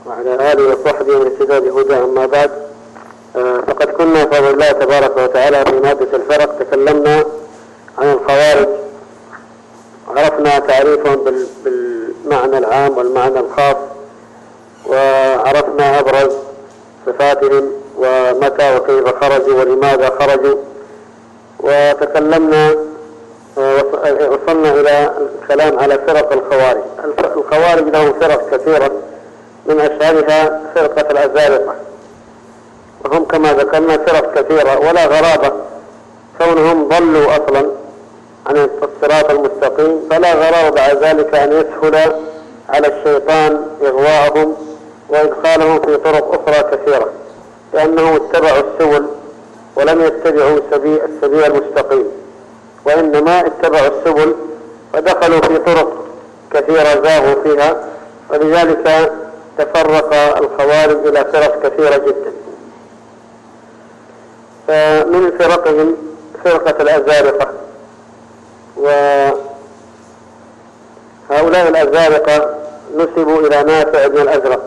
وعلى آله وصحبه من اهتدى بهدى. أما بعد، فقد كنا بفضل الله تبارك وتعالى في مادة الفرق تكلمنا عن الخوارج، عرفنا تعريفهم بالمعنى العام والمعنى الخاص، وعرفنا أبرز صفاتهم ومتى وكيف خرجوا ولماذا خرجوا، وتكلمنا وصلنا إلى الكلام على فرق الخوارج. الخوارج لهم فرق كثيرة، من أشهرها فرقة الأزارقة، وهم كما ذكرنا فرق كثيرة، ولا غرابة كونهم ضلوا أصلا عن الصراط المستقيم، فلا غرابة بعد ذلك أن يسهل على الشيطان إغواءهم وإدخالهم في طرق أخرى كثيرة، لأنهم اتبعوا السبل ولم يتبعوا السبيل المستقيم، وإنما اتبعوا السبل ودخلوا في طرق كثيرة زاغوا فيها، ولذلك تفرق الخوارج إلى فرق كثيرة جدا. فمن فرقهم فرقة الأزارقة، وهؤلاء الأزارقة نسبوا إلى نافع بن الأزرق،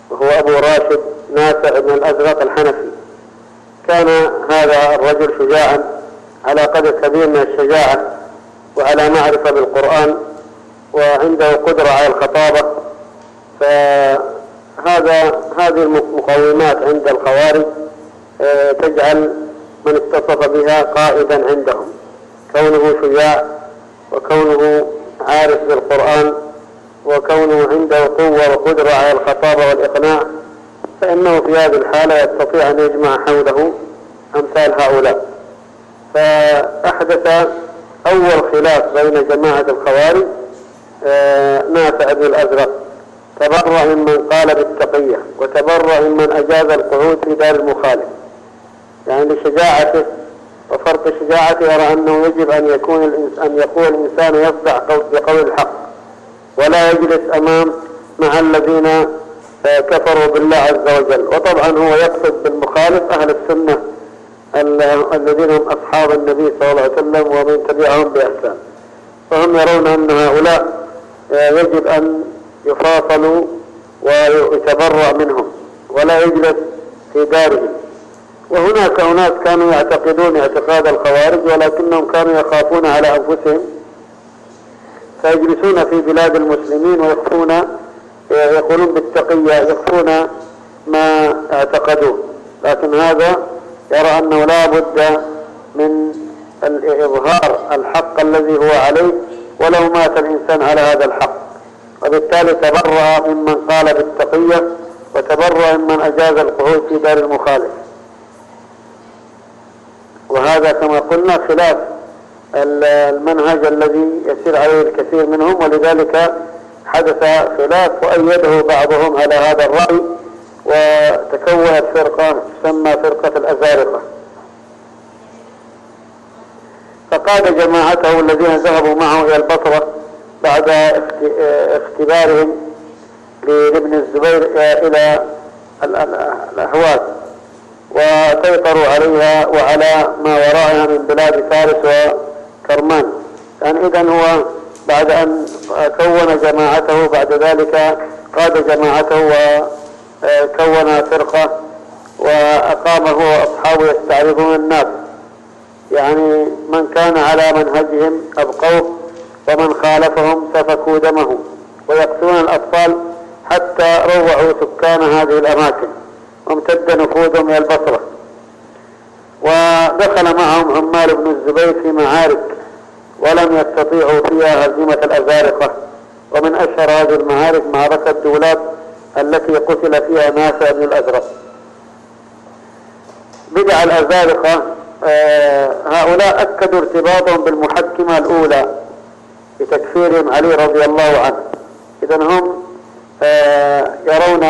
وهو أبو راشد نافع بن الأزرق الحنفي. كان هذا الرجل شجاعا على قدر كبير من الشجاعة وعلى معرفة بالقرآن، وعنده قدرة على الخطابة. هذه المقومات عند الخوارج تجعل من اتصف بها قائدا عندهم، كونه شجاع وكونه عارف بالقرآن وكونه عنده قوة وقدرة على الخطابة والإقناع، فإنه في هذه الحالة يستطيع أن يجمع حوله أمثال هؤلاء. فأحدث أول خلاف بين جماعة الخوارج نافع بن الأزرق، تبرأ ممن قال بالتقية وتبرأ ممن أجاز القعود في دار المخالف، يعني لشجاعته وفرط شجاعته يرى أنه يجب أن يكون الإنسان يصدع بقول الحق ولا يجلس مع الذين كفروا بالله عز وجل. وطبعا هو يقصد بالمخالف أهل السنة الذين هم أصحاب النبي صلى الله عليه وسلم ومن تبعهم بإحسان، فهم يرون أن هؤلاء يجب أن يفاصلوا ويتبرأ منهم ولا يجلس في دارهم. وهناك أناس كانوا يعتقدون اعتقاد الخوارج ولكنهم كانوا يخافون على أنفسهم، فيجلسون في بلاد المسلمين يقولون بالتقية، يخفون ما اعتقدوه، لكن هذا يرى أنه لا بد من إظهار الحق الذي هو عليه ولو مات الإنسان على هذا الحق. وبالتالي تبرأ ممن قال بالتقية وتبرأ ممن أجاز القعود في دار المخالف. وهذا كما قلنا خلاف المنهج الذي يسير عليه الكثير منهم، ولذلك حدث خلاف وأيده بعضهم على هذا الرأي، وتكونت فرقة تسمى فرقة الأزارقة. فقاد جماعته الذين ذهبوا معه إلى البصرة بعد اختبارهم لابن الزبير إلى الأهواز، وسيطروا عليها وعلى ما وراءها من بلاد فارس وكرمان. يعني إذن هو بعد أن كون جماعته بعد ذلك قاد جماعته وكون فرقة وأقام هو وأصحابه يستعرضون الناس، يعني من كان على منهجهم أبقوه ومن خالفهم سفكوا دمه، ويقتلون الأطفال حتى روعوا سكان هذه الأماكن وامتد نفوذهم إلى البصرة. ودخل معهم عمال بن الزبير في معارك ولم يستطيعوا فيها هزيمة الأزارقة، ومن أشهر هذه المعارك معركة دولاب التي قتل فيها نافع بن الأزرق. بدع الأزارقة هؤلاء أكدوا ارتباطهم بالمحكمة الأولى بتكفيرهم علي رضي الله عنه. إذن هم يرون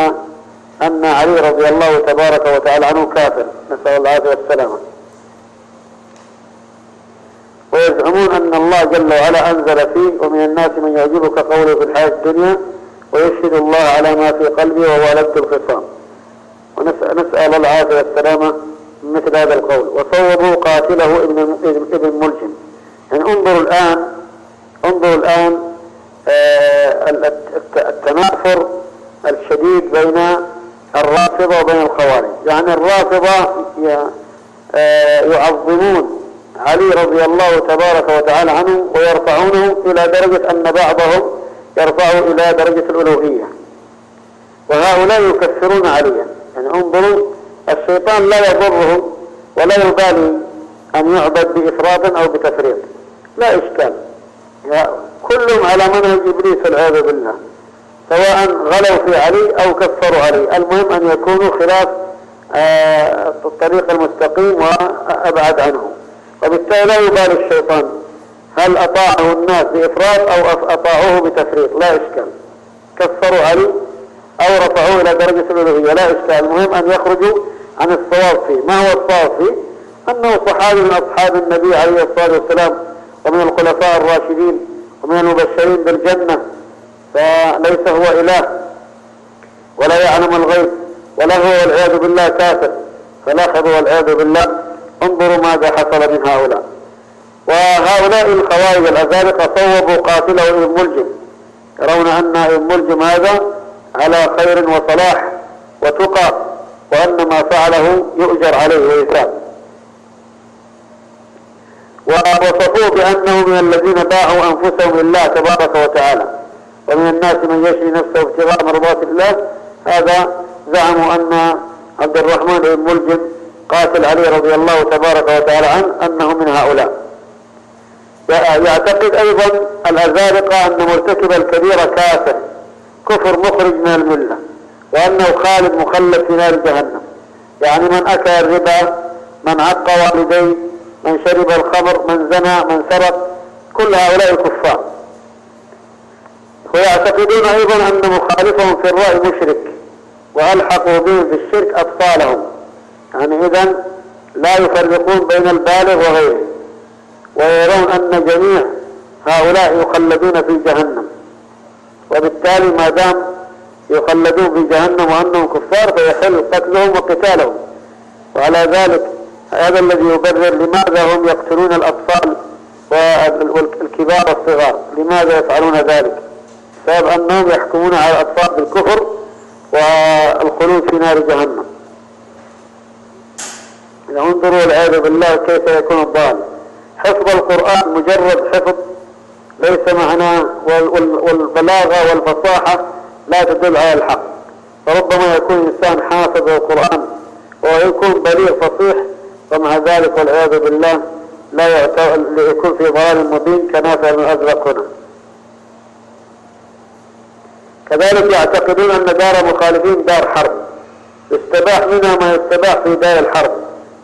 أن علي رضي الله تبارك وتعالى عنه كافر، نسأل الله العافية والسلامة. ويزعمون أن الله جل وعلا أنزل فيه: ومن الناس من يعجبك قوله في الحياة الدنيا ويشهد الله على ما في قلبه وهو لد الخصام. ونسأل الله العافية والسلامة من مثل هذا القول. وصوبوا قاتله ابن ملجم. يعني انظروا الآن التنافر الشديد الرافضة وبين الخوارج. يعني الرافضة يعظمون علي رضي الله تبارك وتعالى عنه ويرفعونه إلى درجة أن بعضهم يرفعه إلى درجة الألوهية، وهؤلاء يكفرون عليا. يعني انظروا، الشيطان لا يضرهم ولا يبالي أن يعبد بإفراط أو بتفريط، لا إشكال، كلهم على منهج إبليس والعياذ بالله، سواء غلوا في علي أو كفروا علي، المهم أن يكونوا خلاف الطريق المستقيم وأبعد عنه. وبالتالي لا يبالي الشيطان هل أطاعه الناس بإفراط أو أطاعوه بتفريط، لا إشكال، كفروا علي أو رفعوه إلى درجة الألوهية، لا إشكال، المهم أن يخرجوا عن الصواب فيه. ما هو الصواب فيه؟ أنه صحابي من أصحاب النبي عليه الصلاة والسلام ومن الخلفاء الراشدين ومن المبشرين بالجنة، فليس هو إله ولا يعلم الغيب ولا هو والعياذ بالله كافر، فلاحظوا والعياذ بالله، انظروا ماذا حصل من هؤلاء. وهؤلاء الخوارج الأزارقة صوبوا قاتله ابن ملجم، يرون أن ابن ملجم هذا على خير وصلاح وتقى، وأن ما فعله يؤجر عليه ويثاب، ووصفوه بأنه من الذين باعوا أنفسهم لله تبارك وتعالى، ومن الناس من يشري نفسه ابتغاء مرضات الله. هذا زعموا أن عبد الرحمن بن ملجم قاتل علي رضي الله تبارك وتعالى عنه أنه من هؤلاء. يعتقد أيضا الأزارقة أن مرتكب الكبيرة كافر، كفر مخرج من الملة، وأنه خالد مخلد في نار جهنم. يعني من أكل الربا، من عق والديه، من شرب الخمر، من زنى، من سرق، كل هؤلاء كفار. ويعتقدون أيضا أن مخالفهم في الرأي مشرك، وألحقوا بهم في الشرك أطفالهم، يعني إذن لا يفرقون بين البالغ وغيره، ويرون أن جميع هؤلاء يخلدون في جهنم، وبالتالي ما دام يخلدون في جهنم وأنهم كفار فيحل قتلهم وقتالهم. وعلى ذلك هذا الذي يبرر لماذا هم يقتلون الأطفال والكبار والصغار، لماذا يفعلون ذلك؟ بسبب أنهم يحكمون على الأطفال بالكفر والخلود في نار جهنم. انظروا والعياذ بالله كيف يكون الضال. حفظ القرآن مجرد حفظ ليس معناه، والبلاغة والفصاحة لا تدل على الحق، فربما يكون إنسان حافظ القرآن ويكون بليغ فصيح، ومع ذلك والعياذ بالله لا يكون في ضلال مبين كنافع من الأزرق هنا. كذلك يعتقدون أن دار مخالفين دار حرب، يستباح منها ما يستباح في دار الحرب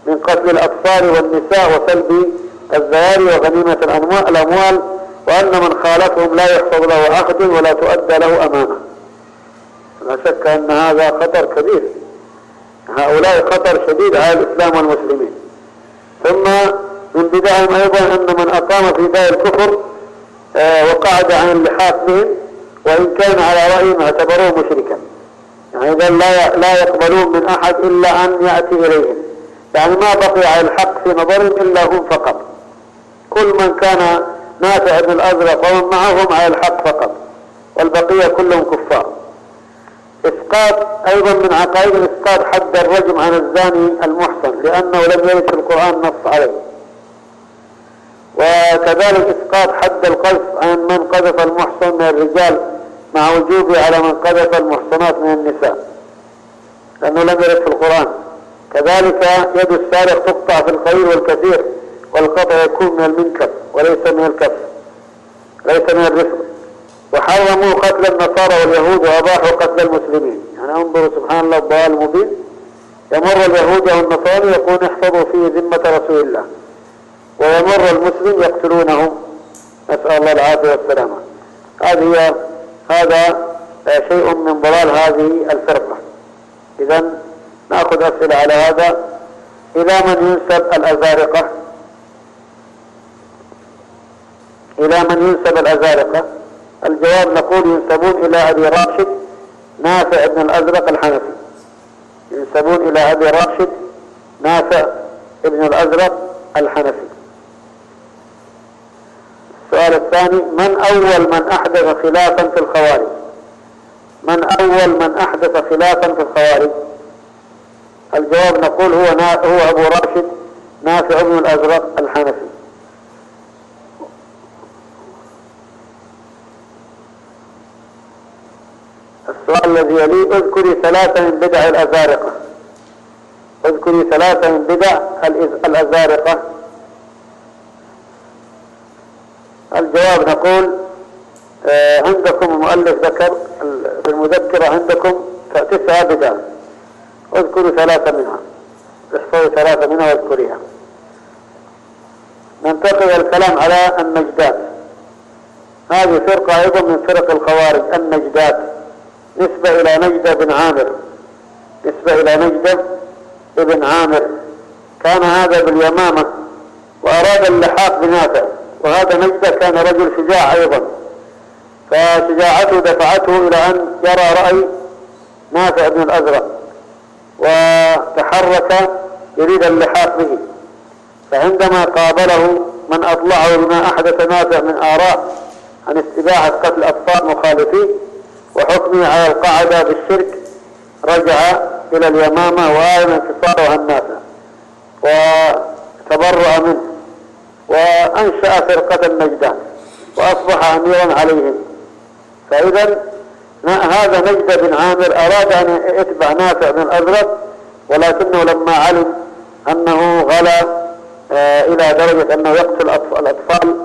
من قتل الأطفال والنساء وسلب الذواري وغنيمة الأموال، وأن من خالفهم لا يحفظ له عقد ولا تؤدى له أمانة. لا شك أن هذا خطر كبير، هؤلاء خطر شديد على الإسلام والمسلمين. ثم من بدعهم أيضا أن من أقام في دار الكفر وقعد عن اللحاق بهم وإن كان على رأيهم اعتبروه مشركا، يعني إذا لا يقبلون من أحد إلا أن يأتي إليهم، يعني ما بقي على الحق في نظرهم إلا هم فقط، كل من كان نافع بن الأزرق ومن معهم على الحق فقط، والبقية كلهم كفار. إسقاط أيضا من عقائد إسقاط حد الرجم عن الزاني المحصن، لأنه لم يرد في القرآن نص عليه. وكذلك إسقاط حد القذف عن من قذف المحصن من الرجال، مع وجوبه على من قذف المحصنات من النساء، لأنه لم يرد في القرآن. كذلك يد السارق تقطع في القليل والكثير، والقطع يكون من المنكب وليس من الكف، ليس من الرفق. وحرموا قتل النصارى واليهود وأباحوا قتل المسلمين. يعني انظروا سبحان الله الضلال المبين، يمر اليهود والنصارى يقول احفظوا فيه ذمة رسول الله، ويمر المسلم يقتلونه، نسأل الله العافية والسلامة. هذا شيء من ضلال هذه الفرقة. إذن نأخذ أسئلة على هذا. إلى من ينسب الأزارقة؟ إلى من ينسب الأزارقة؟ الجواب نقول ينسبون إلى أبي راشد نافع بن الأزرق الحنفي، ينسبون إلى أبي راشد نافع بن الأزرق الحنفي. السؤال الثاني: من أول من أحدث خلافا في الخوارج؟ من أول من أحدث خلافا في الخوارج؟ الجواب نقول هو أبو راشد نافع بن الأزرق الحنفي. السؤال الذي يليه: اذكري 3 من بدع الأزارقة. اذكري 3 من بدع الأزارقة. الجواب نقول عندكم المؤلف ذكر في المذكرة عندكم 9 بدع، اذكروا 3 منها، احصوا 3 منها واذكريها. ننتقل إلى الكلام على النجدات. هذه فرقة أيضا من فرق الخوارج، النجدات، نسبة إلى نجدة بن عامر، نسبة إلى نجدة بن عامر. كان هذا باليمامة وأراد اللحاق بنافع، وهذا نجدة كان رجل شجاع أيضا، فشجاعته دفعته إلى أن يرى رأي نافع بن الأزرق وتحرك يريد اللحاق به. فعندما قابله من أطلعه بما أحدث نافع من آراء عن استباحة قتل أطفال مخالفيه وحكمه على القاعدة بالشرك، رجع إلى اليمامة وأعلن انفصاله عن نافع وتبرأ منه وأنشأ فرقة النجدان وأصبح أميرا عليهم. فإذا هذا نجد بن عامر أراد أن يتبع نافع بن الأزرق، ولكنه لما علم أنه غلا إلى درجة أنه يقتل الأطفال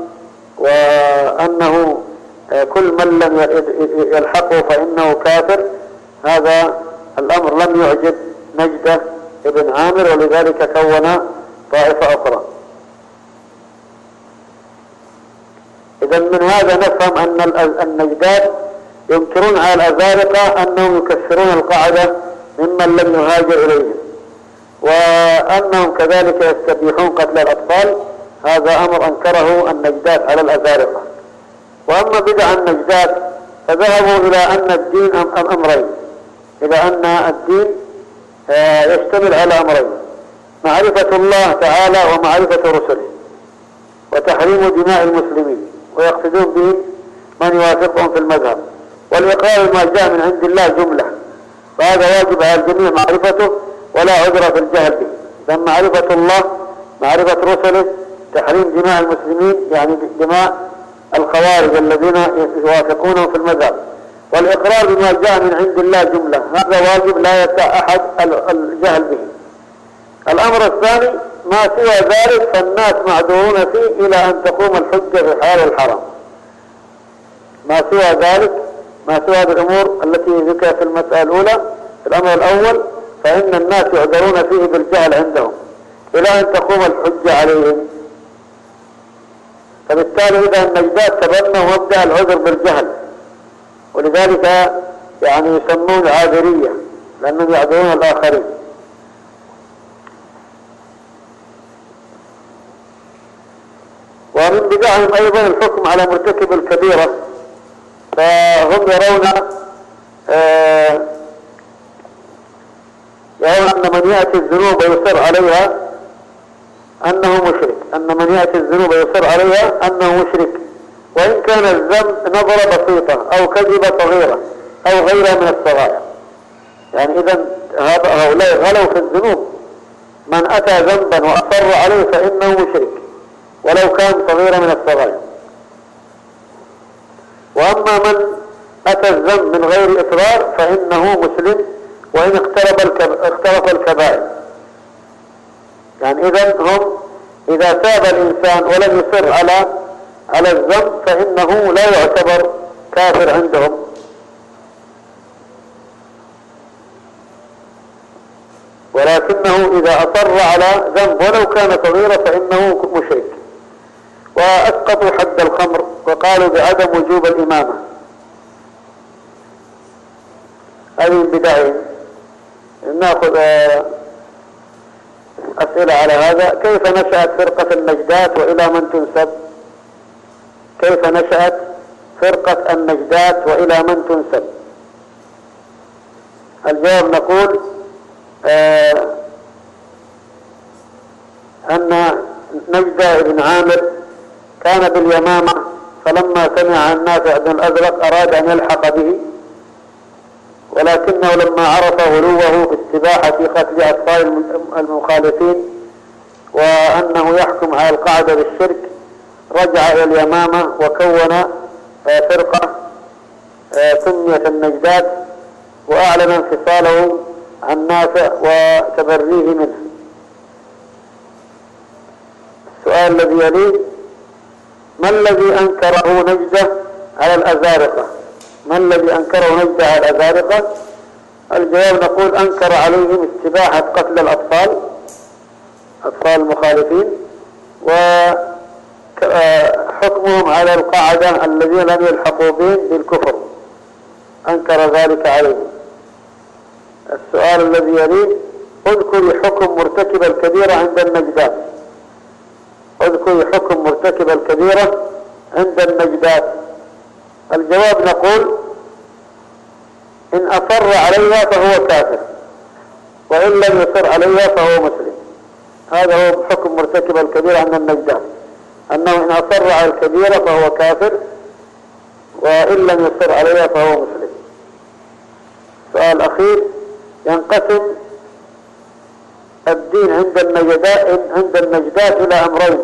وأنه كل من لم يلحقه فإنه كافر، هذا الأمر لم يعجب نجدة بن عامر، ولذلك كون طائفة أخرى. إذا من هذا نفهم أن النجدات ينكرون على الأزارقة أنهم يكفرون القاعدة ممن لم يهاجر إليهم، وأنهم كذلك يستبيحون قتل الأطفال. هذا أمر أنكره النجدات على الأزارقة. وأما بدع النجدات فذهبوا إلى أن الدين أمرين، إلى أن الدين يشتمل على أمرين: معرفة الله تعالى ومعرفة رسله، وتحريم دماء المسلمين، ويقصدون به من يوافقهم في المذهب، والإقرار بما جاء من عند الله جملة، وهذا واجب على الجميع معرفته ولا عذر في الجهل به. إذن معرفة الله، معرفة رسله، تحريم دماء المسلمين يعني دماء الخوارج الذين يوافقونهم في المذهب، والإقرار بما جاء من عند الله جملة، هذا واجب لا يسع أحد الجهل به. الأمر الثاني: ما سوى ذلك فالناس معذورون فيه إلى أن تقوم الحجة في الحلال والحرام. ما سوى ذلك، ما سوى هذه الأمور التي ذكرت في المسألة الأولى، في الأمر الأول، فإن الناس يعذرون فيه بالجهل عندهم إلى أن تقوم الحجة عليهم. فبالتالي إذا النجدات تبنوا مبدأ العذر بالجهل، ولذلك يعني يسمون عاذرية لأنهم يعذرون الآخرين. ومن بدعهم أيضا الحكم على مرتكب الكبيرة، فهم يرون أن من يأتي الذنوب ويصر عليها أنه مشرك، أن من يأتي الذنوب ويصر عليها أنه مشرك، وإن كان الذنب نظرة بسيطة أو كذبة صغيرة أو غيرها من الصغائر. يعني إذا هؤلاء غلوا في الذنوب، من أتى ذنبا وأصر عليه فإنه مشرك ولو كان صغيرا من الصغائر. وأما من أتى الذنب من غير إصرار فإنه مسلم وإن اقترف الكبائر. يعني إذا تاب الإنسان ولم يصر على الذنب فإنه لا يعتبر كافر عندهم. ولكنه إذا أصر على ذنب ولو كان صغيرا فإنه مشرك. وأسقطوا حد الخمر وقالوا بعدم وجوب الإمامة. هذه البداية. نأخذ أسئلة على هذا. كيف نشأت فرقة النجدات وإلى من تنسب؟ كيف نشأت فرقة النجدات وإلى من تنسب؟ الجواب نقول أن نجدة بن عامر كان باليمامة، فلما سمع عن نافع بن الأزرق أراد أن يلحق به، ولكنه لما عرف غلوه في استباحة قتل أطفال المخالفين وأنه يحكم على القاعدة بالشرك رجع إلى اليمامة وكون فرقة سميت النجدات وأعلن انفصاله عن نافع وتبريه منه. السؤال الذي يليه: ما الذي أنكره نجدة على الأزارقة؟ ما الذي أنكره نجدة على الأزارقة؟ الجواب نقول: أنكر عليهم استباحة قتل الأطفال، أطفال المخالفين، وحكمهم على القاعدة الذين لم يلحقوا بهم بالكفر، أنكر ذلك عليهم. السؤال الذي يليه: اذكر حكم مرتكب الكبيرة عند النجدات. اذكر حكم مرتكب الكبيرة عند النجدات. الجواب نقول: إن أصر عليها فهو كافر، وإن لم يصر عليها فهو مسلم. هذا هو حكم مرتكب الكبيرة عند النجدات، أنه إن أصر على الكبيرة فهو كافر، وإن لم يصر عليها فهو مسلم. سؤال أخير: ينقسم الدين عند النجدات إلى أمرين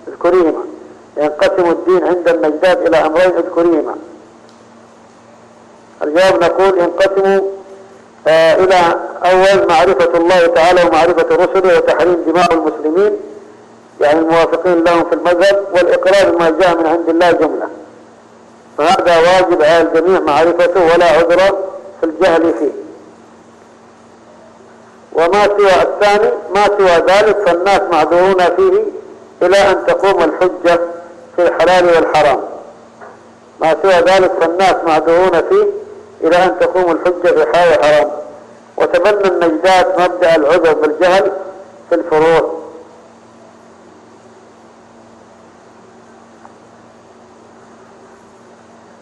اذكريهما. ينقسم الدين عند النجدات إلى أمرين اذكريهما. الجواب نقول: ينقسم إلى أول معرفة الله تعالى ومعرفة رسله وتحريم دماء المسلمين، يعني الموافقين لهم في المذهب، والإقرار بما جاء من عند الله جملة، فهذا واجب على الجميع معرفته ولا عذر في الجهل فيه. وما سوى الثاني، ما سوى ذلك فالناس معذورون فيه إلى أن تقوم الحجة في الحلال والحرام. ما سوى ذلك فالناس معذورون فيه إلى أن تقوم الحجة في الحلال والحرام. وتبنى النجدات مبدأ العذر بالجهل في الفروع.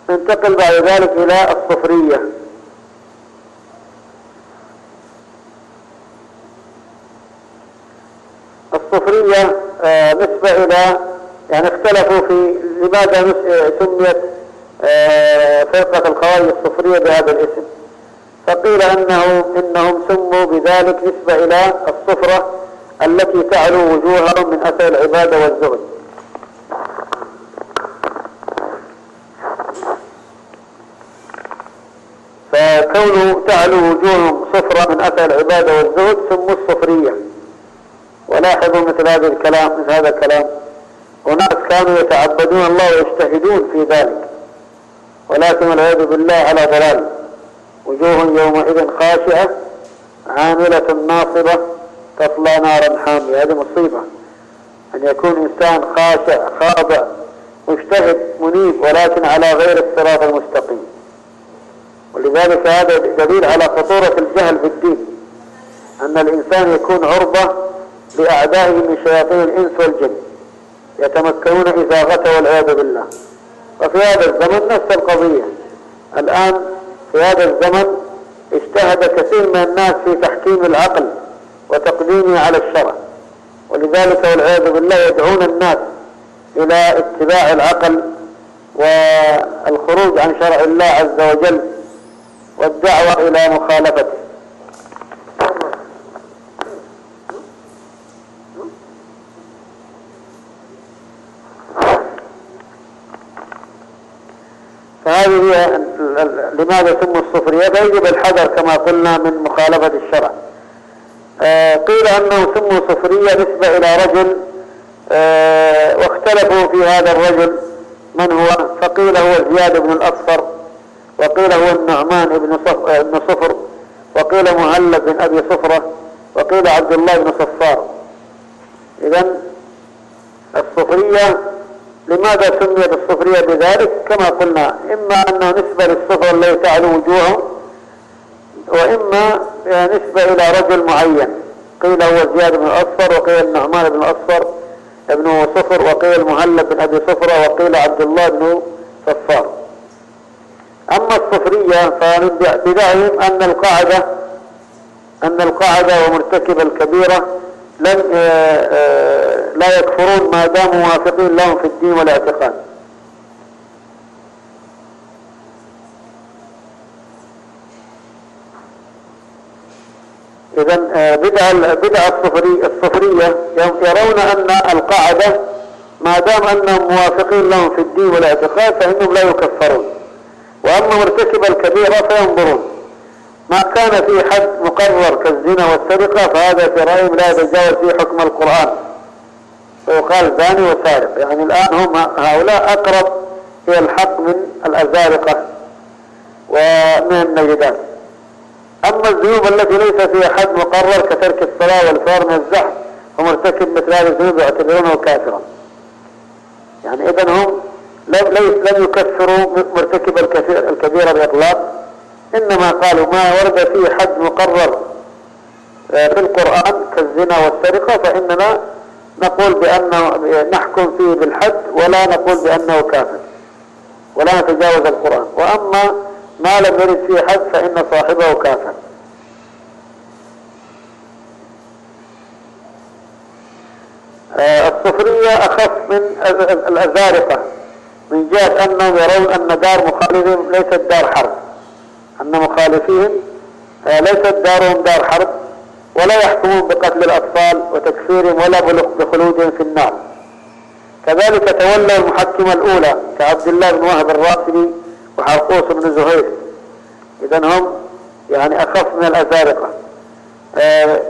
ننتقل بعد ذلك إلى الصفرية. الصفرية نسبة إلى، يعني اختلفوا في لماذا سميت فرقة الخوارج الصفرية بهذا الاسم. فقيل إنهم سموا بذلك نسبة إلى الصفرة التي تعلو وجوههم من أثر العبادة والزهد. فكونه تعلو وجوههم صفرة من أثر العبادة والزهد سموا الصفرية. ولاحظوا مثل هذا الكلام، وناس كانوا يتعبدون الله ويجتهدون في ذلك، ولكن والعياذ بالله على ضلال. وجوه يومئذ خاشعة عاملة ناصبة تصلى نارا حامية. هذه مصيبة، أن يكون إنسان خاشع خاضع مجتهد منيب ولكن على غير الصراط المستقيم. ولذلك هذا دليل على خطورة الجهل بالدين، أن الإنسان يكون عرضة لأعدائه من شياطين الإنس والجن يتمكنون إزاغته والعياذ بالله. وفي هذا الزمن نفس القضية. الآن في هذا الزمن اجتهد كثير من الناس في تحكيم العقل وتقديمه على الشرع، ولذلك والعياذ بالله يدعون الناس إلى اتباع العقل والخروج عن شرع الله عز وجل والدعوة إلى مخالفته. فهذه هي لماذا سموا الصفرية. فيجب الحذر كما قلنا من مخالفة الشرع. قيل أنه سموا صفرية نسبة إلى رجل، واختلفوا في هذا الرجل من هو. فقيل هو زياد بن الأصفر، وقيل هو النعمان بن صفر، وقيل معلب بن أبي صفرة، وقيل عبد الله بن صفار. إذن الصفرية لماذا سميت الصفرية بذلك؟ كما قلنا، إما أنه نسبة للصفر التي تعلو وجوههم، وإما نسبة إلى رجل معين. قيل هو زياد بن الأصفر، وقيل النعمان بن الأصفر ابن صفر، وقيل المهلب بن أبي صفرة، وقيل عبد الله بن صفار. أما الصفرية فمن بدعهم أن القاعدة ومرتكب الكبيرة لا يكفرون ما داموا موافقين لهم في الدين والاعتقاد. إذا بدع الصفرية يرون أن القاعدة ما دام أنهم موافقين لهم في الدين والاعتقاد فإنهم لا يكفرون، وأما مرتكب الكبيرة فينظرون. ما كان في حد مقرر كالزنا والسرقة فهذا في رأيهم لا يتجاوز فيه حكم القرآن، ويقال زاني وسارق. يعني الآن هم هؤلاء أقرب إلى الحق من الأزارقة ومن النجدات. أما الذنوب التي ليس فيها حد مقرر كترك الصلاة والفار من الزحف فمرتكب مثل هذه الذنوب يعتبرونه كافرا. يعني إذن هم لم يكفروا مرتكب الكبيرة بإطلاق، إنما قالوا ما ورد فيه حد مقرر في القرآن كالزنا والسرقة فإننا نقول بأنه نحكم فيه بالحد ولا نقول بأنه كافر ولا نتجاوز القرآن، وأما ما لم يرد فيه حد فإن صاحبه كافر. الصفرية أخف من الأزارقة من جهة أنهم يرون أن دار مخالفهم ليست دار حرب، أن مخالفين ليست دارهم دار حرب، ولا يحكمون بقتل الأطفال وتكفيرهم ولا بخلودهم في النار. كذلك تولوا المحكمة الأولى كعبد الله بن وهب الراسبي وحرقوس بن زهير، إذن هم يعني أخف من الأزارقة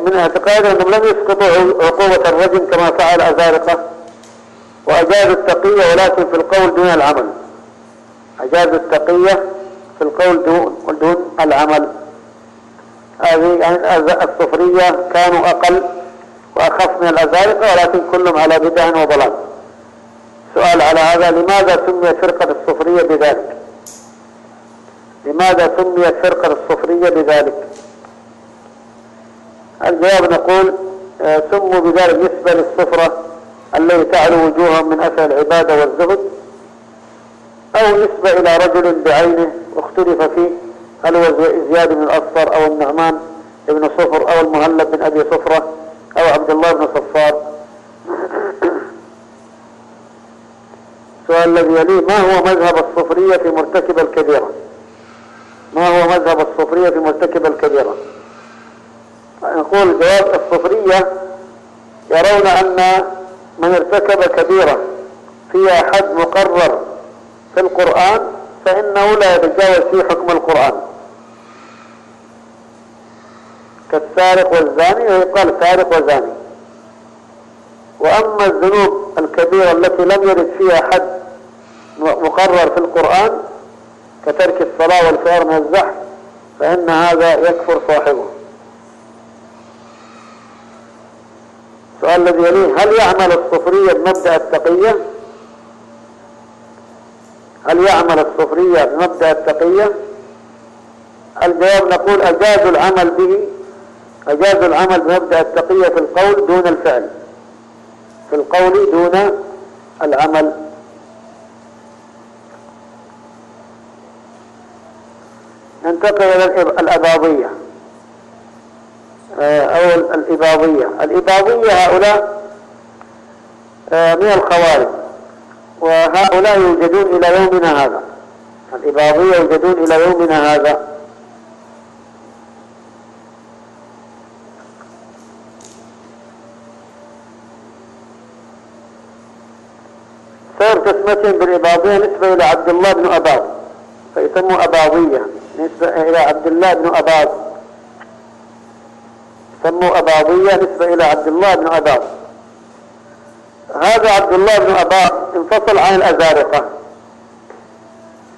من اعتقادهم أنهم لم يسقطوا عقوبة الرجم كما فعل الأزارقة، وأجازوا التقية ولكن في القول دون العمل. أجازوا التقية في القول دون العمل. هذه يعني الصفرية كانوا أقل وأخف من الأزارقة، ولكن كلهم على بدع وضلال. سؤال على هذا: لماذا سميت فرقة الصفرية بذلك؟ لماذا سميت فرقة الصفرية بذلك؟ الجواب نقول سموا بذلك نسبة للصفرة التي تعلو وجوههم من أثر العبادة والزهد، أو نسبة إلى رجل بعينه واختلف فيه هل هو زياد بن الأصفر أو النعمان بن صفر أو المهلب بن أبي صفرة أو عبد الله بن صفار. السؤال الذي يليه: ما هو مذهب الصفرية في مرتكب الكبيرة؟ ما هو مذهب الصفرية في مرتكب الكبيرة؟ نقول جواب: الصفرية يرون أن من ارتكب كبيرة فيها حد مقرر في القرآن فإنه لا يتجاوز فيه حكم القرآن، كالسارق والزاني ويقال سارق وزاني. وأما الذنوب الكبيرة التي لم يرد فيها حد مقرر في القرآن كترك الصلاة والفرار من الزحف فإن هذا يكفر صاحبه. السؤال الذي يليه: هل يعمل الصفرية بمبدأ التقية؟ هل يعمل الصفرية بمبدأ التقية؟ الجواب نقول أجازوا العمل به، أجازوا العمل بمبدأ التقية في القول دون الفعل، في القول دون العمل. ننتقل إلى الأباضية أو الإباضية. الإباضية هؤلاء من الخوارج، وهؤلاء يوجدون إلى يومنا هذا. الإباضية يوجدون إلى يومنا هذا. صار تسمتهم بالإباضية نسبة إلى عبد الله بن أباض فيسموا أباضية، نسبة إلى عبد الله بن أباض سموا أباضية نسبة إلى عبد الله بن أباض. هذا عبد الله بن أباض انفصل عن الأزارقة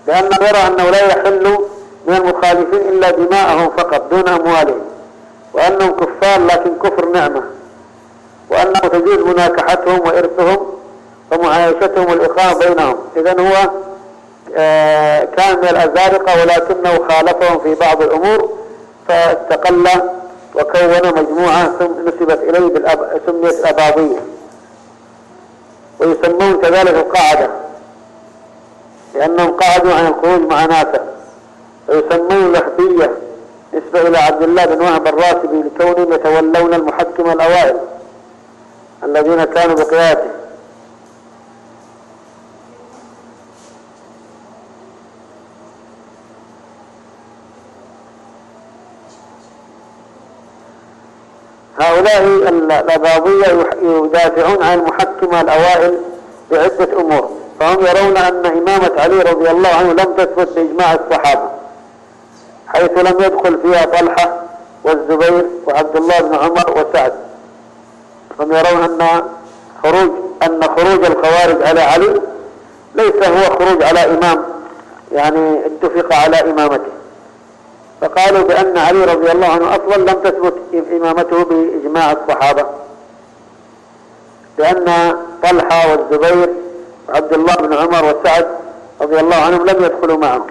لأنه يرى أنه لا يحل من المخالفين إلا دماءهم فقط دون أموالهم، وأنهم كفار لكن كفر نعمة، وأنه تجوز مناكحتهم وإرثهم ومعايشتهم والإقامة بينهم. إذن هو كان من الأزارقة ولكنه خالفهم في بعض الأمور فاستقل وكون مجموعة نسبت إليه سميت أباضية. ويسمون كذلك القاعدة لأنهم قعدوا عن الخروج مع ناسا. ويسمون الوهبية نسبة إلى عبد الله بن وهب الراسبي لكونهم يتولون المحكمة الأوائل الذين كانوا بقيادته. هؤلاء الأباضية يدافعون عن المحكمة الأوائل بعدة أمور، فهم يرون أن إمامة علي رضي الله عنه لم تثبت بإجماع الصحابة، حيث لم يدخل فيها طلحة والزبير وعبد الله بن عمر وسعد. هم يرون أن خروج الخوارج على علي ليس هو خروج على إمام يعني اتفق على إمامته، فقالوا بأن علي رضي الله عنه أصلا لم تثبت إمامته بإجماع الصحابة، لأن طلحة والزبير وعبد الله بن عمر وسعد رضي الله عنهم لم يدخلوا معه.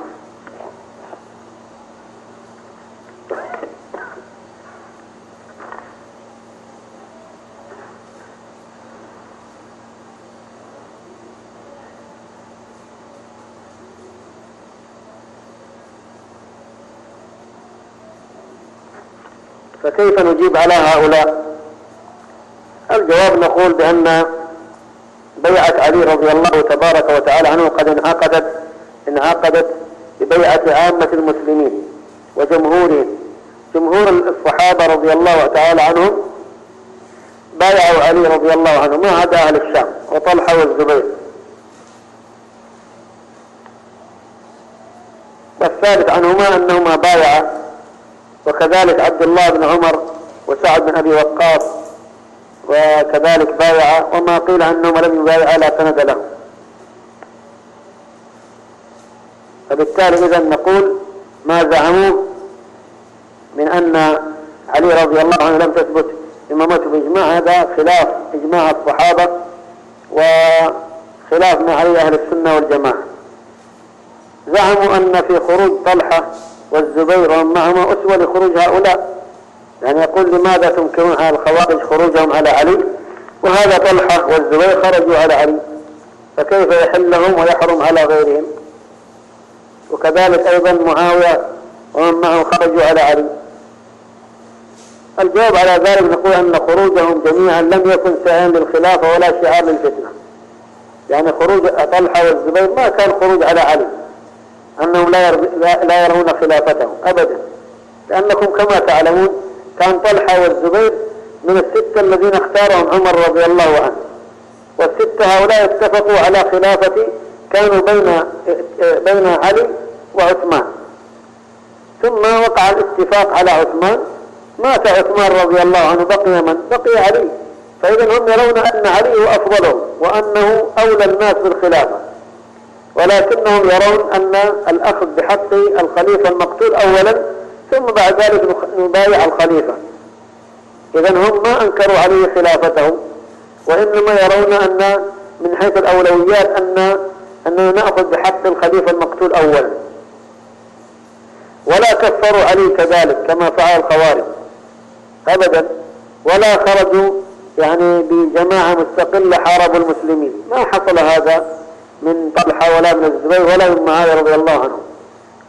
فكيف نجيب على هؤلاء؟ الجواب نقول بأن بيعة علي رضي الله تبارك وتعالى عنه قد انعقدت ببيعة عامة المسلمين وجمهورهم. جمهور الصحابة رضي الله تعالى عنهم بايعوا علي رضي الله عنه ما عدا أهل الشام وطلحة والزبير. والثالث عنهما أنهما بايعا، وكذلك عبد الله بن عمر وسعد بن أبي وقاص وكذلك بايعا، وما قيل أنهم لم يبايعا لا سند لهم. فبالتالي إذا نقول ما زعموه من أن علي رضي الله عنه لم تثبت إمامته بإجماع هذا خلاف إجماع الصحابة وخلاف ما عليه أهل السنة والجماعة. زعموا أن في خروج طلحة والزبير ومن معهما أسوة لخروج هؤلاء، يعني يقول لماذا تنكرون على الخوارج خروجهم على علي وهذا طلحة والزبير خرجوا على علي، فكيف يحل لهم ويحرم على غيرهم؟ وكذلك أيضا معاوية ومن معه خرجوا على علي. الجواب على ذلك نقول أن خروجهم جميعا لم يكن سعيا للخلافة ولا شعار للفتنة، يعني خروج طلحة والزبير ما كان خروج على علي أنهم لا يرون خلافتهم أبدا، لأنكم كما تعلمون كان طلحة والزبير من الستة الذين اختارهم عمر رضي الله عنه، والستة هؤلاء اتفقوا على خلافة كانوا بين علي وعثمان، ثم وقع الاتفاق على عثمان، مات عثمان رضي الله عنه، بقي علي. فإذا هم يرون أن علي هو أفضلهم وأنه أولى الناس بالخلافة، ولكنهم يرون أن الأخذ بحق الخليفة المقتول أولا ثم بعد ذلك نبايع الخليفة. إذن هم ما أنكروا عليه خلافتهم، وإنما يرون أن من حيث الأولويات أننا نأخذ بحق الخليفة المقتول أولا، ولا كفروا عليه كذلك كما فعل الخوارج أبدا، ولا خرجوا يعني بجماعة مستقلة حاربوا المسلمين، ما حصل هذا من طلحة ولا من الزبير ولا من معاوية رضي الله عنه.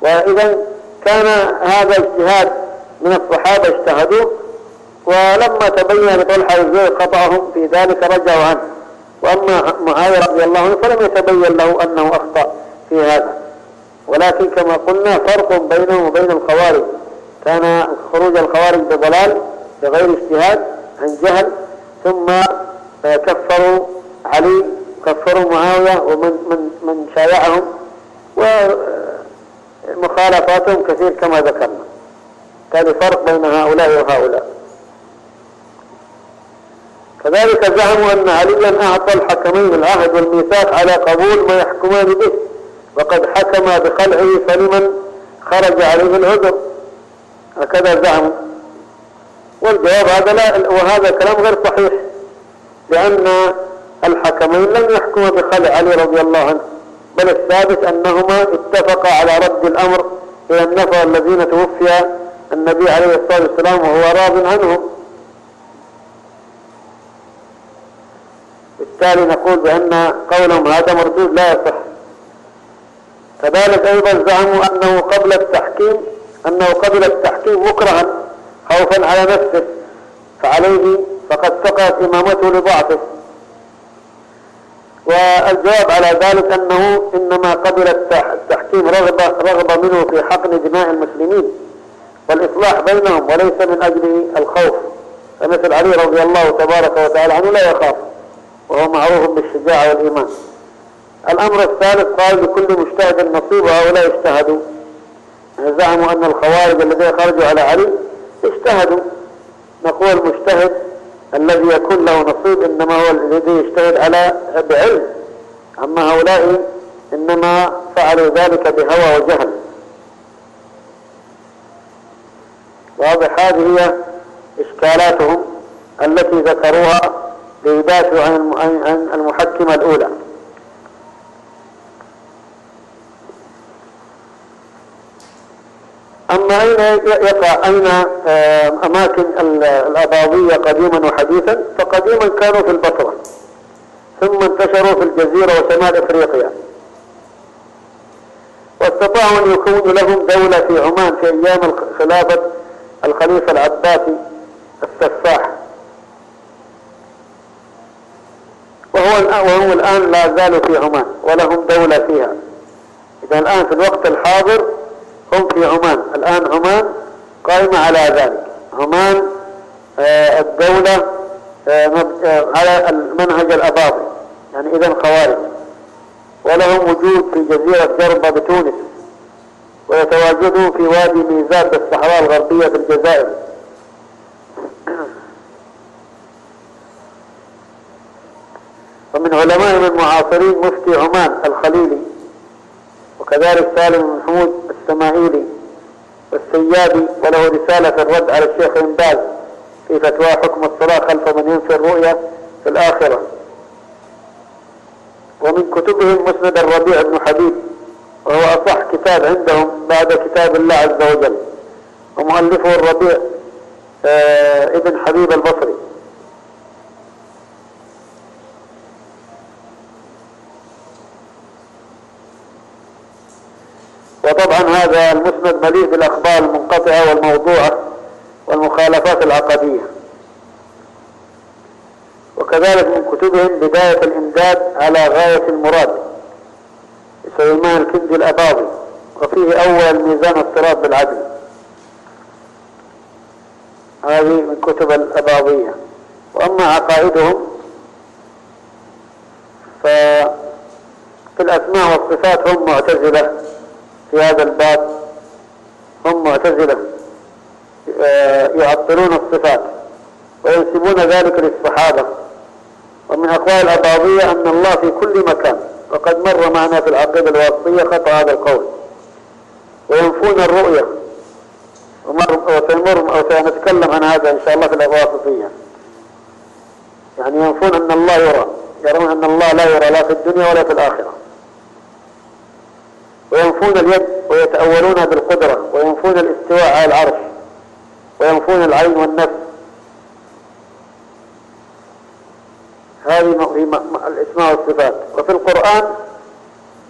وإذا كان هذا اجتهاد من الصحابة اجتهدوه، ولما تبين لطلحة والزبير خطأهم في ذلك رجعوا عنه، وأما معاوية رضي الله عنه فلم يتبين له أنه أخطأ في هذا. ولكن كما قلنا فرق بينه وبين الخوارج، كان خروج الخوارج بضلال بغير اجتهاد عن جهل، ثم كفروا علي كفروا معاوية ومن شايعهم، ومخالفاتهم كثير كما ذكرنا. كان فرق بين هؤلاء وهؤلاء. كذلك زعموا أن عليا أعطى الحكمين العهد والميثاق على قبول ما يحكمان به، وقد حكم بخلعه فلمن خرج عليه العذر، هكذا زعموا. والجواب هذا لا، وهذا كلام غير صحيح، لأن الحكمين لم يحكموا بخلع علي رضي الله عنه، بل الثابت أنهما اتفقا على رد الأمر إلى النفر الذين توفي النبي عليه الصلاة والسلام وهو راض عنهم. بالتالي نقول بأن قولهم هذا مردود لا يصح. كذلك أيضا زعموا أنه قبل التحكيم مكرها خوفا على نفسه، فعليه فقد سقطت إمامته لضعفه. والجواب على ذلك أنه إنما قبل التحكيم رغبة منه في حقن دماء المسلمين والإصلاح بينهم، وليس من أجل الخوف فمثل علي رضي الله تبارك وتعالى عنه لا يخاف، وهو معروف بالشجاعة والإيمان. الأمر الثالث قال لكل مجتهد نصيب، وهؤلاء اجتهدوا، زعموا أن الخوارج الذين خرجوا على علي اجتهدوا. نقول المجتهد الذي يكون له نصيب إنما هو الذي يجتهد على بعلم، أما هؤلاء إنما فعلوا ذلك بهوى وجهل. واضح؟ هذه هي إشكالاتهم التي ذكروها ليدافعوا عن المحكمة الأولى. أما أين أماكن الأباضية قديما وحديثا؟ فقديما كانوا في البصرة، ثم انتشروا في الجزيرة وشمال إفريقيا، واستطاعوا أن يكونوا لهم دولة في عمان في أيام خلافة الخليفة العباسي السفاح، وهو الآن لا زالوا في عمان ولهم دولة فيها. إذا الآن في الوقت الحاضر هم في عمان، الآن عمان قائمة على ذلك. عمان الدولة على المنهج الأباضي، يعني إذا خوارج، ولهم وجود في جزيرة جربة بتونس، ويتواجدون في وادي ميزات بالصحراء الغربية في الجزائر. ومن علمائهم المعاصرين مفتي عمان الخليلي، وكذلك سالم بن محمود السماعيلي والسيادي، وله رسالة في الرد على الشيخ بن باز في فتوى حكم الصلاة خلف من ينفي الرؤيا في الآخرة. ومن كتبهم مسند الربيع بن حبيب، وهو أصح كتاب عندهم بعد كتاب الله عز وجل، ومؤلفه الربيع ابن حبيب البصري. وطبعا هذا المسند مليء بالأخبار المنقطعة والموضوعة والمخالفات العقدية. وكذلك من كتبهم بداية الإمداد على غاية المراد لسليمان الكندي الأباضي، وفيه أول ميزان الصراط بالعدل. هذه من كتب الأباضية. وأما عقائدهم ففي الأسماء والصفات هم معتزلة، في هذا الباب هم معتزلة يعطلون الصفات وينسبون ذلك للصحابة. ومن أقوال الأباضية أن الله في كل مكان، وقد مر معنا في العقيدة الواسطية خطأ هذا القول. وينفون الرؤية، وسنتكلم عن هذا إن شاء الله في الواسطية. يعني ينفون أن الله يرى، يرون أن الله لا يرى لا في الدنيا ولا في الآخرة. وينفون اليد ويتأولون بالقدرة، وينفون الاستواء على العرش، وينفون العين والنفس. هذه الاسماء والصفات. وفي القرآن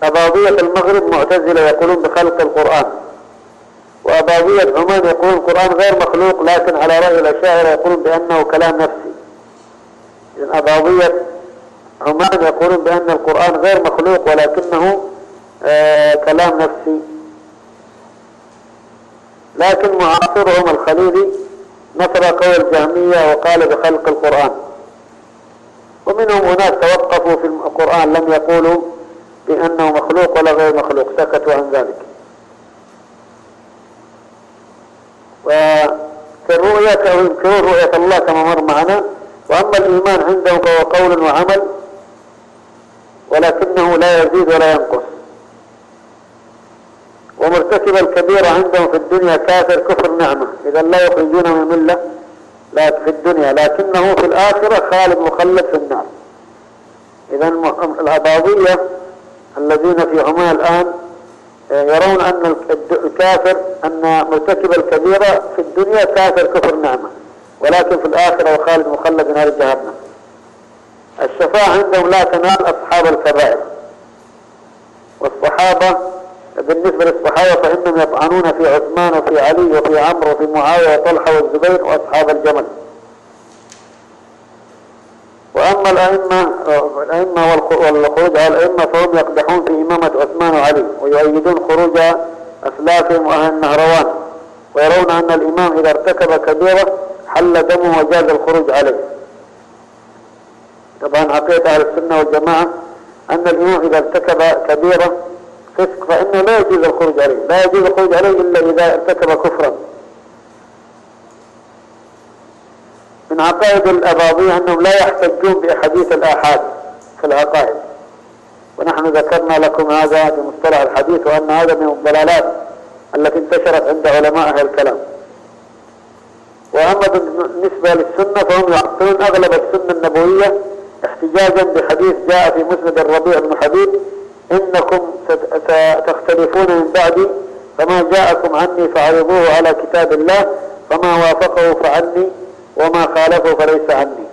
أباضية المغرب معتزلة يقولون بخلق القرآن، وأباضية عمان يقولون القرآن غير مخلوق، لكن على رأي الأشاعرة يقولون بأنه كلام نفسي. إذن أباضية عمان يقولون بأن القرآن غير مخلوق ولكنه كلام نفسي. لكن معاصرهم الخليلي نصر قول الجهمية وقال بخلق القرآن. ومنهم أناس توقفوا في القرآن لم يقولوا بأنه مخلوق ولا غير مخلوق، سكتوا عن ذلك. وفي الرؤية ينكرون رؤية الله كما مر معنا. وأما الإيمان عندهم فهو قول وعمل، ولكنه لا يزيد ولا ينقص. ومرتكب الكبيرة عندهم في الدنيا كافر كفر نعمة، إذا لا يخرجون من الملة لا في الدنيا، لكنه في الآخرة خالد مخلد في النار. إذا الأباضية الذين في عمان الآن يرون أن الكافر، أن مرتكب الكبيرة في الدنيا كافر كفر نعمة، ولكن في الآخرة وخالد مخلد في نار جهنم. الشفاعة عندهم لا تنال أصحاب الكبائر. والصحابة بالنسبة للصحابة فإنهم يطعنون في عثمان وفي علي وفي عمرو وفي معاوية وطلحة والزبير وأصحاب الجمل. وأما الأئمة والخروج على الأئمة فهم يقدحون في إمامة عثمان وعلي، ويؤيدون خروج أسلافهم وأهل النهروان، ويرون أن الإمام إذا ارتكب كبيرة حل دمه وجاز الخروج عليه. طبعا عقيدة أهل السنة والجماعة أن الإمام إذا ارتكب كبيرة فسق فإنه لا يجوز الخروج عليه، لا يجوز الخروج عليه إلا إذا ارتكب كفرا. من عقائد الأباضية أنهم لا يحتجون بأحاديث الآحاد في العقائد، ونحن ذكرنا لكم هذا في مصطلح الحديث، وأن هذا من الضلالات التي انتشرت عند علماء أهل الكلام. وأما بالنسبة للسنة فهم يعطون أغلب السنة النبوية احتجاجا بحديث جاء في مسند الربيع بن حبيب: إنكم ستختلفون من بعدي، فما جاءكم عني فعرضوه على كتاب الله، فما وافقه فعني وما خالفه فليس عني.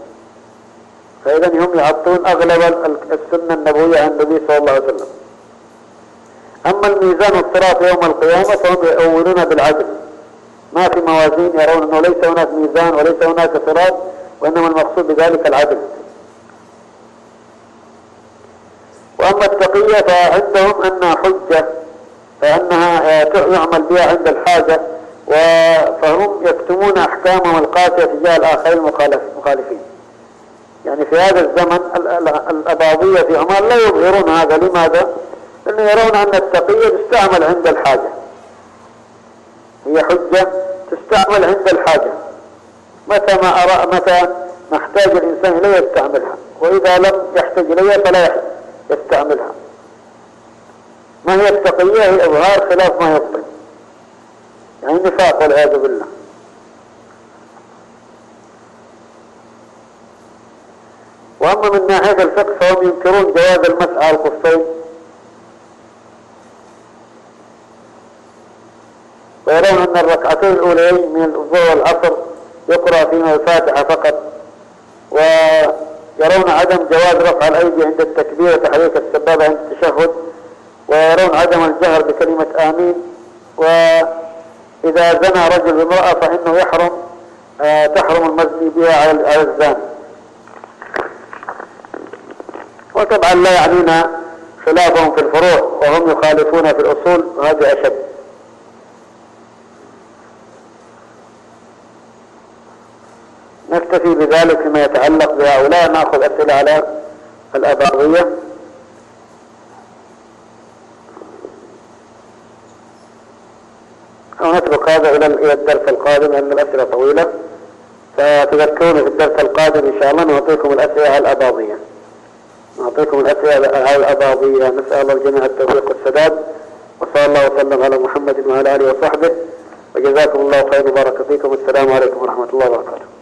فإذا هم يعطون أغلب السنة النبوية عن النبي صلى الله عليه وسلم. أما الميزان والصراط يوم القيامة فهم يؤولون بالعدل، ما في موازين، يرون أنه ليس هناك ميزان وليس هناك صراط، وإنما المقصود بذلك العدل. وأما التقية فعندهم أنها حجة، فأنها يعمل بها عند الحاجة، فهم يكتمون أحكامهم القاسية تجاه الآخرين المخالفين. يعني في هذا الزمن الأباضية في عمان لا يظهرون هذا. لماذا؟ لأنه يرون أن التقية تستعمل عند الحاجة، هي حجة تستعمل عند الحاجة، متى ما احتاج الإنسان إليها يستعملها، وإذا لم يحتاج إليها فلا يستعملها. ما هي التقية؟ هي إظهار خلاف ما يبطن، يعني نفاق والعياذ بالله. وأما من ناحية الفقه فهم ينكرون جواز المسح على الخفين، ويرون أن الركعتين الأوليين من الظهر والعصر يقرأ فيهما الفاتحة فقط، ويرون عدم جواز رفع الأيدي عند التكبير وتحريك السبابة عند التشهد، ويرون عدم الجهر بكلمة آمين. وإذا زنى رجل بامرأة فإنه تحرم المزني بها على الزاني. وطبعا لا يعنينا خلافهم في الفروع، وهم يخالفون في الأصول، وهذه أشد. نكتفي بذلك فيما يتعلق بهؤلاء، نأخذ أسئلة على الأباضية. أو نترك هذا إلى الدرس القادم لأن الأسئلة طويلة، فتذكروني في الدرس القادم إن شاء الله نعطيكم الأسئلة على الأباضية. نسأل الله الجميع التوفيق والسداد، وصلى الله وسلم على محمد وعلى آله وصحبه، وجزاكم الله خير وبارك فيكم. السلام عليكم ورحمة الله وبركاته.